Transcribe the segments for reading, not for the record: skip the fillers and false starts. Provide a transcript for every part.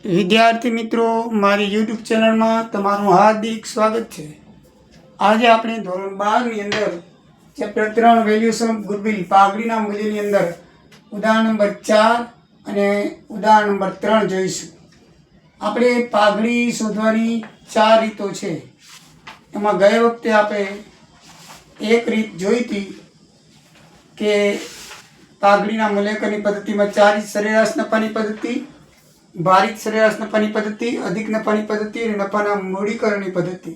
વિદ્યાર્થી મિત્રો, મારી યુટ્યુબ ચેનલમાં તમારું હાર્દિક સ્વાગત છે. આજે આપણે ધોરણ 12 ની અંદર ચેપ્ટર 3 વેલ્યુએશન ઓફ ગુડવિલ પાઘડીના મૂલ્યની અંદર ઉદાહરણ નંબર 4 અને ઉદાહરણ નંબર 3 જોઈશું. આપણે પાઘડી શોધવાની 4 રીતો છે. એમાં ગયા વખતે આપણે એક રીત જોઈ હતી કે પાઘડીના મૂલ્યાંકનની પદ્ધતિમાં 4 સરેરાશ નફાની પદ્ધતિ, ભારિત સરેરાશ નફાની પદ્ધતિ, અધિક નફાની પદ્ધતિ અને નફાના મૂડીકરણની પદ્ધતિ.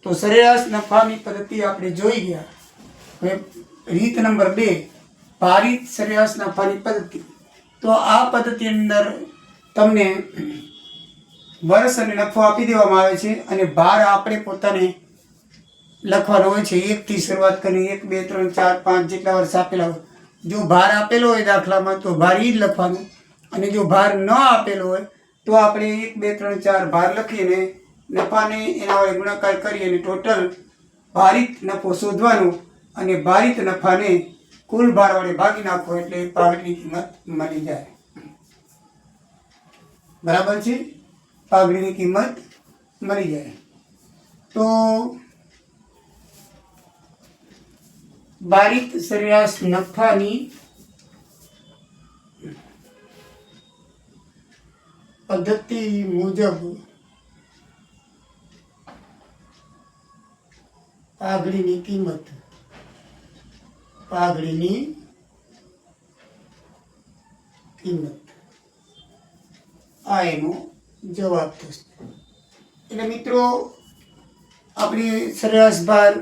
તો સરેરાશ નફાની પદ્ધતિ આપણે જોઈ ગયા. હવે રીત નંબર 2 ભારિત સરેરાશ નફાની પદ્ધતિ. તો આ પદ્ધતિ અંદર તમને વર્ષ અને નફો આપી દેવામાં આવે છે અને ભાર આપણે પોતાને લખવાનો હોય છે. 1 થી શરૂઆત કરી 1, 2, 3, 4, 5 જેટલા વર્ષ આપેલા હોય. જો ભાર આપેલો હોય દાખલામાં તો ભાર ઈ જ લખવાનું, અને જો ભાર ન આપેલો હોય તો આપણે 1, 2, 3, 4 ભાર લખીને નફાને એના વડે ગુણાકાર કરી અને ટોટલ ભારિત નફો શોધવાનો અને ભારિત નફાને કુલ ભાર વડે ભાગી નાખો એટલે પાઘડીની કિંમત મળી જાય. બરાબર છે? પાઘડીની કિંમત મળી જાય. તો ભારિત સરેરાશ નફાની પદ્ધતિ મુજબ પાઘડીની કિંમત આ એનો જવાબ થશે. એટલે મિત્રો, આપણી સરેરાશ ભાર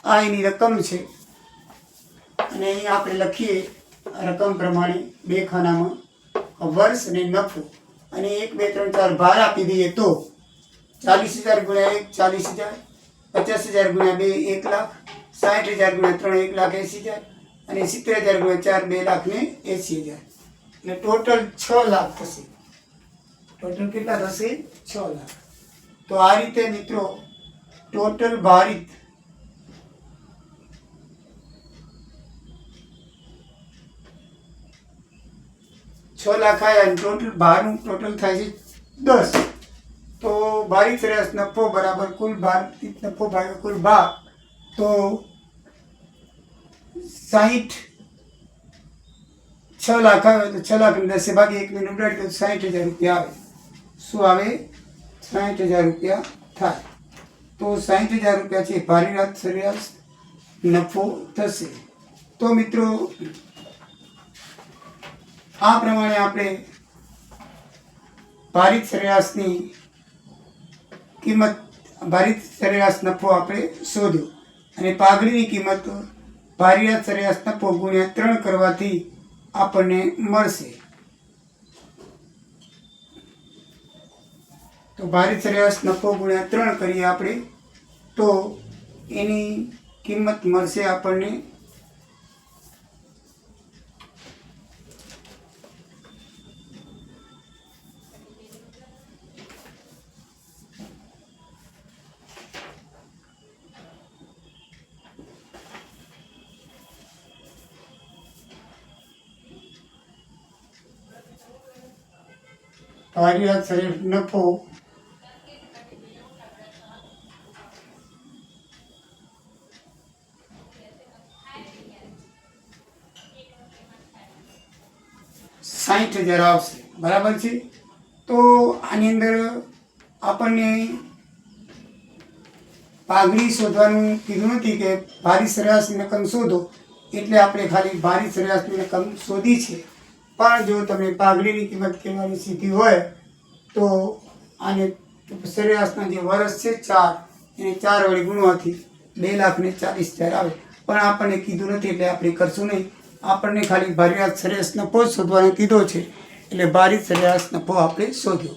આ એની રકમ છે અને અહીં આપણે લખીએ રકમ પ્રમાણે 2 ખાનામાં વર્ષ અને નફો, અને 1, 2, 3, 4 ભાર આપી દઈએ તો 40,000 ગુણ્યા 1 40,000, 50,000 ગુણ્યા 2 1 લાખ, 60,000 ગુણ્યા 3 1,80,000 અને 70,000 ગુણ્યા 4 2,80,000. એટલે ટોટલ 6 લાખ થશે. ટોટલ કેટલા થશે? 6 લાખ. તો આ રીતે મિત્રો ટોટલ ભારિત લાખ આવ્યા અને ટોટલ ભારનું ટોટલ થાય છે 10. તો ભારિત સરેરાશ નફો બરાબર કુલ ભારિત નફો ભાગ્યા કુલ ભાર. તો 6 લાખ આવે તો 6 લાખ 10 ભાગી 1 ને ઉડાડી તો 60,000 રૂપિયા આવે. શું આવે? 60,000 રૂપિયા થાય. તો 60,000 રૂપિયા છે ભારિત સરેરાશ નફો થશે. તો મિત્રો, આ પ્રમાણે આપણે ભારિત સરેરાશની કિંમત, ભારિત સરેરાશ નફો આપણે શોધ્યો અને પાઘડીની કિંમત ભારિત સરેરાશ નફો ગુણ્યા 3 કરવાથી આપણને મળશે. તો ભારિત સરેરાશ નફો ગુણ્યા 3 કરીએ આપણે તો એની કિંમત મળશે આપણને ભારિત સરેરાશ નફો $60,000 આવશે. બરાબર છે? તો આની અંદર આપણને પાઘડી શોધવાનું કીધું નથી કે ભારિત સરેરાશની રકમ શોધો, એટલે આપણે ખાલી ભારિત સરેરાશની રકમ શોધી છે. પણ જો તમે પાઘડીની કિંમત કહેવાની સીધી હોય તો આને સરેરાશના જે વર્ષ છે 4 એને 4 વડે ગુણવાથી 2,40,000 આવે. પણ આપણને કીધું નથી એટલે આપણે કરશું નહીં. આપણને ખાલી ભારિત સરેરાશ નફો શોધવાનો કીધો છે એટલે ભારિત સરેરાશ નફો આપણે શોધ્યો.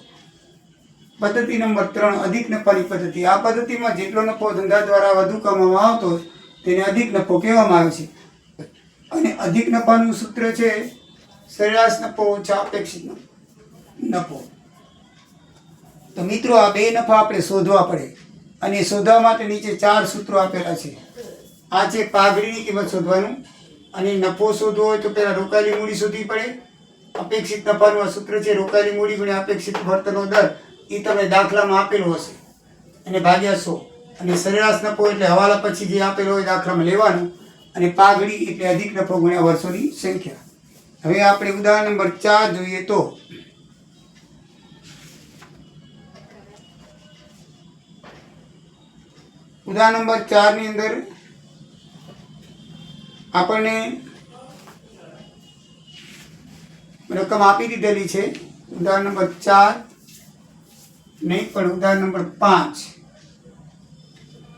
પદ્ધતિ નંબર 3 અધિક નફાની પદ્ધતિ. આ પદ્ધતિમાં જેટલો નફો ધંધા દ્વારા વધુ કમાવામાં આવતો હોય તેને અધિક નફો કહેવામાં આવે છે. અને અધિક નફાનું સૂત્ર છે સરેરાશ નફો ઓછા અપેક્ષિત નફો. તો મિત્રો, આ 2 નફા આપણે શોધવા પડે અને શોધવા માટે નીચે 4 સૂત્રો આપેલા છે. આ છે પાઘડીની કિંમત શોધવાનું, અને નફો શોધવો હોય તો પહેલાં રોકાયેલી મૂડી શોધવી પડે, અપેક્ષિત નફાનું આ સૂત્ર છે રોકાયેલી મૂડી ગુણ્યા અપેક્ષિત વળતરનો દર. એ તમને દાખલામાં આપેલો હશે અને ભાગ્યા 100. અને સરેરાશ નફો એટલે હવાલા પછી જે આપેલો હોય દાખલામાં લેવાનું. અને પાઘડી એટલે અધિક નફો ગુણ્યા વર્ષોની સંખ્યા. હવે આપણે ઉદાહરણ નંબર 4 જોઈએ તો ઉદાહરણ નંબર 4 ની અંદર આપણને રકમ આપી દીધેલી છે. ઉદાહરણ નંબર 4 નહીં પણ ઉદાહરણ નંબર 5.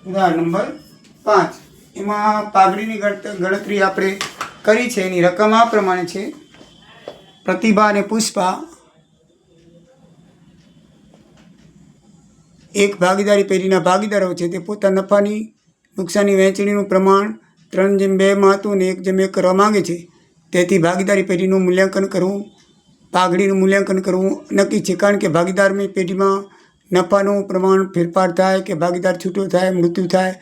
ઉદાહરણ નંબર 5 એમાં પાઘડીની ગણતરી આપણે કરી છે. એની રકમ આ પ્રમાણે છે. પ્રતિભા અને પુષ્પા એક ભાગીદારી પેઢીના ભાગીદારો છે. તે પોતાના નફાની નુકસાની વહેંચણીનું પ્રમાણ 3:2 હતું અને 1:1 કરવા માંગે છે. તેથી ભાગીદારી પેઢીનું મૂલ્યાંકન કરવું, પાઘડીનું મૂલ્યાંકન કરવું નક્કી છે. કારણ કે ભાગીદારની પેઢીમાં નફાનું પ્રમાણ ફેરફાર થાય કે ભાગીદાર છૂટો થાય, મૃત્યુ થાય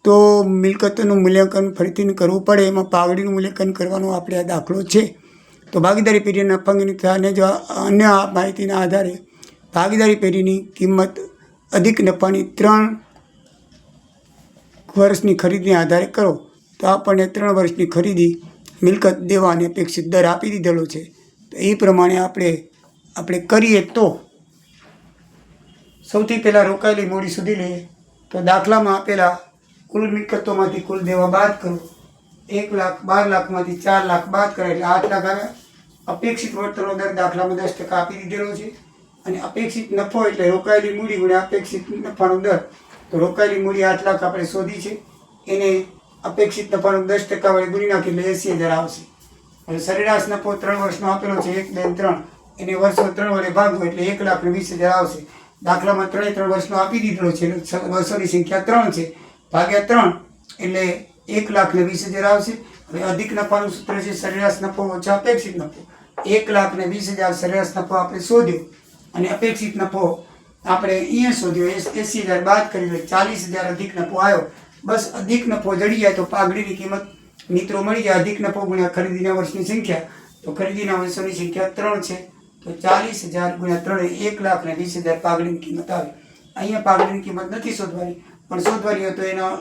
તો મિલકતનું મૂલ્યાંકન ફરીથી કરવું પડે. એમાં પાઘડીનું મૂલ્યાંકન કરવાનો આપણે આ દાખલો છે. તો ભાગીદારી પેઢીના નફાની અને જો અન્ય માહિતીના આધારે ભાગીદારી પેઢીની કિંમત અધિક નફાની 3 વર્ષની ખરીદીને આધારે કરો તો આપણને 3 વર્ષની ખરીદી, મિલકત, દેવા અને અપેક્ષિત દર આપી દીધેલો છે. તો એ પ્રમાણે આપણે કરીએ તો સૌથી પહેલાં રોકાયેલી મૂડી શોધી લઈએ. તો દાખલામાં આપેલા કુલ મિલકતોમાંથી કુલ દેવા બાદ કરો. 1 લાખ 12 લાખમાંથી 4 લાખ બાદ કરે એટલે 8 લાખ આવ્યા. અપેક્ષિત વળતરનો દર દાખલામાં 10% આપી દીધેલો છે. અને અપેક્ષિત નફો એટલે રોકાયેલી મૂડી ગુણ્યા અપેક્ષિત નફાનો દર. તો રોકાયેલી મૂડી 8 લાખ આપણે શોધી છે. એને અપેક્ષિત નફાનો 10% વડે ગુણી નાખી એટલે 80,000 આવશે. હવે સરેરાશ નફો 3 વર્ષનો આપેલો છે 1, 2, 3. એને વર્ષો 3 વડે ભાગવો એટલે 1,20,000 આવશે. દાખલામાં 3 વર્ષનો આપી દીધેલો છે. વર્ષોની સંખ્યા 3 છે. ભાગ્યા 3 એટલે 1,20,000 આવશે. હવે અધિક નફાનું સૂત્ર છે સરેરાશ નફો ઓછા અપેક્ષિત નફો. 1,20,000 સરેરાશ નફો આપણે શોધ્યો અને અપેક્ષિત નફો આપણે અહીંયા શોધ્યો. 80,000 બાદ કરી એટલે 40,000 અધિક નફો આવ્યો. બસ અધિક નફો જડી જાય તો પાઘડીની કિંમત મિત્રો મળી જાય. અધિક નફો ગુણ્યા ખરીદીના વર્ષની સંખ્યા. તો ખરીદીના વર્ષોની સંખ્યા 3 છે. તો 40,000 ગુણ્યા 3 1,20,000 પાઘડીની કિંમત આવે. અહીંયા પાઘડીની કિંમત નથી શોધવાની, પણ શોધવાની હોય તો એના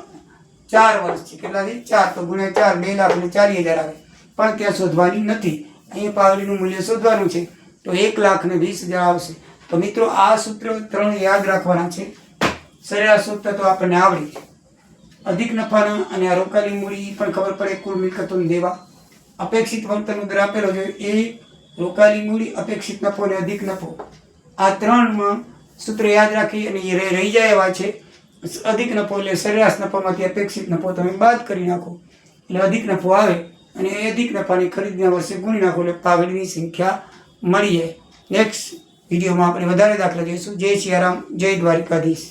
4 વર્ષ છે. કેટલા છે? 4. તો ગુણ્યા 4 2,40,000 આવે. પણ ત્યાં શોધવાની નથી. અહીંયા પાઘડીનું મૂલ્ય શોધવાનું છે. તો 1,20,000 આવશે. તો મિત્રો આ સૂત્ર 3 યાદ રાખવાના છે. સરેરાશ સૂત્ર તો આપણને આવડી છે. અધિક નફાના અને આ રોકાયેલી મૂડી પણ ખબર પડે. કુલ મિલકતોને દેવા, અપેક્ષિત વળતરનો દર આપેલો છે. એ રોકાયેલી મૂડી, અપેક્ષિત નફો અને અધિક નફો, આ 3માં સૂત્ર યાદ રાખી અને એ રહી જાય એવા છે. અધિક નફો એટલે સરેરાશ નફામાંથી અપેક્ષિત નફો તમે બાદ કરી નાખો એટલે અધિક નફો આવે. અને એ અધિક નફાની ખરીદના વર્ષે ગુણી નાખો એટલે પાઘડીની સંખ્યા મળી જાય. નેક્સ્ટ વિડીયોમાં આપણે વધારે દાખલા જોઈશું. જય સિયારામ, જય દ્વારિકાધીશ.